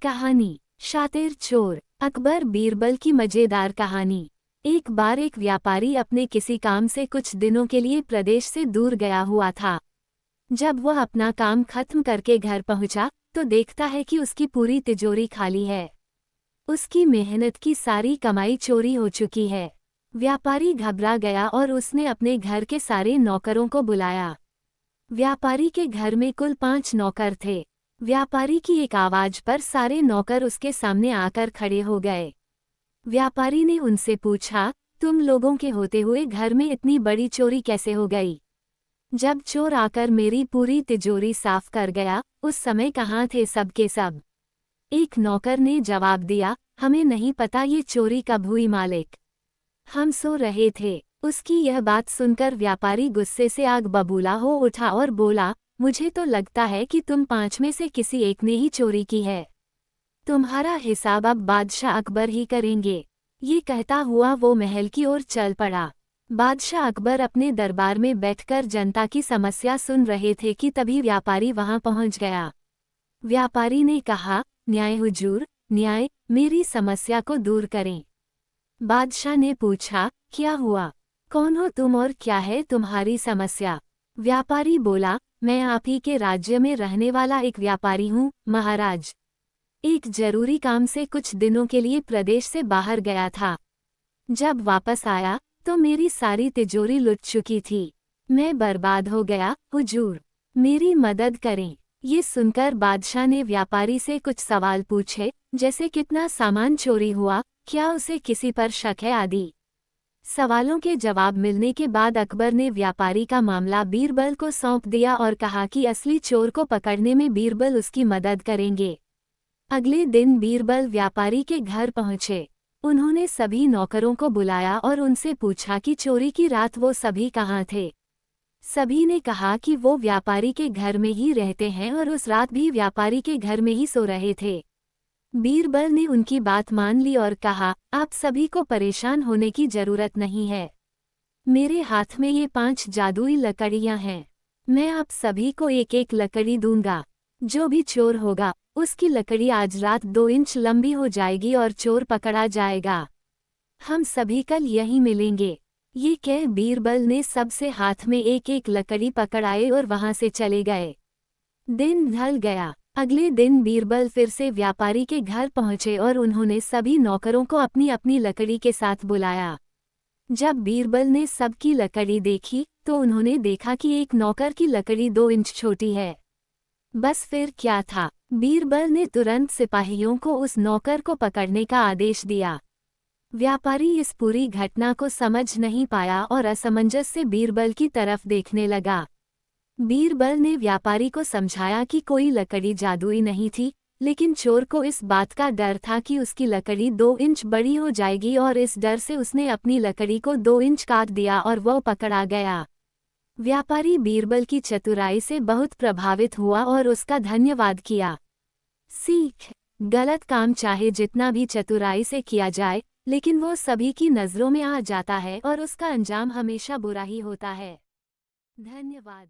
कहानी शातिर चोर। अकबर बीरबल की मजेदार कहानी। एक बार एक व्यापारी अपने किसी काम से कुछ दिनों के लिए प्रदेश से दूर गया हुआ था। जब वह अपना काम खत्म करके घर पहुंचा तो देखता है कि उसकी पूरी तिजोरी खाली है। उसकी मेहनत की सारी कमाई चोरी हो चुकी है। व्यापारी घबरा गया और उसने अपने घर के सारे नौकरों को बुलाया। व्यापारी के घर में कुल 5 नौकर थे। व्यापारी की एक आवाज पर सारे नौकर उसके सामने आकर खड़े हो गए। व्यापारी ने उनसे पूछा, तुम लोगों के होते हुए घर में इतनी बड़ी चोरी कैसे हो गई? जब चोर आकर मेरी पूरी तिजोरी साफ कर गया, उस समय कहाँ थे सब के सब? एक नौकर ने जवाब दिया, हमें नहीं पता ये चोरी कब हुई मालिक। हम सो रहे थे। उसकी यह बात सुनकर व्यापारी गुस्से से आग बबूला हो उठा और बोला, मुझे तो लगता है कि तुम 5 में से किसी एक ने ही चोरी की है। तुम्हारा हिसाब अब बादशाह अकबर ही करेंगे। ये कहता हुआ वो महल की ओर चल पड़ा। बादशाह अकबर अपने दरबार में बैठकर जनता की समस्या सुन रहे थे कि तभी व्यापारी वहां पहुंच गया। व्यापारी ने कहा, न्याय हुजूर, न्याय, मेरी समस्या को दूर करें। बादशाह ने पूछा, क्या हुआ? कौन हो तुम और क्या है तुम्हारी समस्या? व्यापारी बोला, मैं आप ही के राज्य में रहने वाला एक व्यापारी हूँ महाराज। एक जरूरी काम से कुछ दिनों के लिए प्रदेश से बाहर गया था। जब वापस आया तो मेरी सारी तिजोरी लुट चुकी थी। मैं बर्बाद हो गया हुजूर, मेरी मदद करें। ये सुनकर बादशाह ने व्यापारी से कुछ सवाल पूछे, जैसे कितना सामान चोरी हुआ, क्या उसे किसी पर शक है आदि। सवालों के जवाब मिलने के बाद अकबर ने व्यापारी का मामला बीरबल को सौंप दिया और कहा कि असली चोर को पकड़ने में बीरबल उसकी मदद करेंगे। अगले दिन बीरबल व्यापारी के घर पहुंचे। उन्होंने सभी नौकरों को बुलाया और उनसे पूछा कि चोरी की रात वो सभी कहाँ थे। सभी ने कहा कि वो व्यापारी के घर में ही रहते हैं और उस रात भी व्यापारी के घर में ही सो रहे थे। बीरबल ने उनकी बात मान ली और कहा, आप सभी को परेशान होने की जरूरत नहीं है। मेरे हाथ में ये 5 जादुई लकड़ियां हैं। मैं आप सभी को एक एक लकड़ी दूंगा। जो भी चोर होगा उसकी लकड़ी आज रात 2 इंच लंबी हो जाएगी और चोर पकड़ा जाएगा। हम सभी कल यहीं मिलेंगे। ये कह बीरबल ने सबसे हाथ में एक एक लकड़ी पकड़ाए और वहां से चले गए। दिन ढल गया। अगले दिन बीरबल फिर से व्यापारी के घर पहुंचे और उन्होंने सभी नौकरों को अपनी अपनी लकड़ी के साथ बुलाया। जब बीरबल ने सबकी लकड़ी देखी तो उन्होंने देखा कि एक नौकर की लकड़ी 2 इंच छोटी है। बस फिर क्या था, बीरबल ने तुरंत सिपाहियों को उस नौकर को पकड़ने का आदेश दिया। व्यापारी इस पूरी घटना को समझ नहीं पाया और असमंजस से बीरबल की तरफ देखने लगा। बीरबल ने व्यापारी को समझाया कि कोई लकड़ी जादुई नहीं थी, लेकिन चोर को इस बात का डर था कि उसकी लकड़ी 2 इंच बड़ी हो जाएगी और इस डर से उसने अपनी लकड़ी को 2 इंच काट दिया और वह पकड़ा गया। व्यापारी बीरबल की चतुराई से बहुत प्रभावित हुआ और उसका धन्यवाद किया। सीख: गलत काम चाहे जितना भी चतुराई से किया जाए, लेकिन वो सभी की नज़रों में आ जाता है और उसका अंजाम हमेशा बुरा ही होता है। धन्यवाद।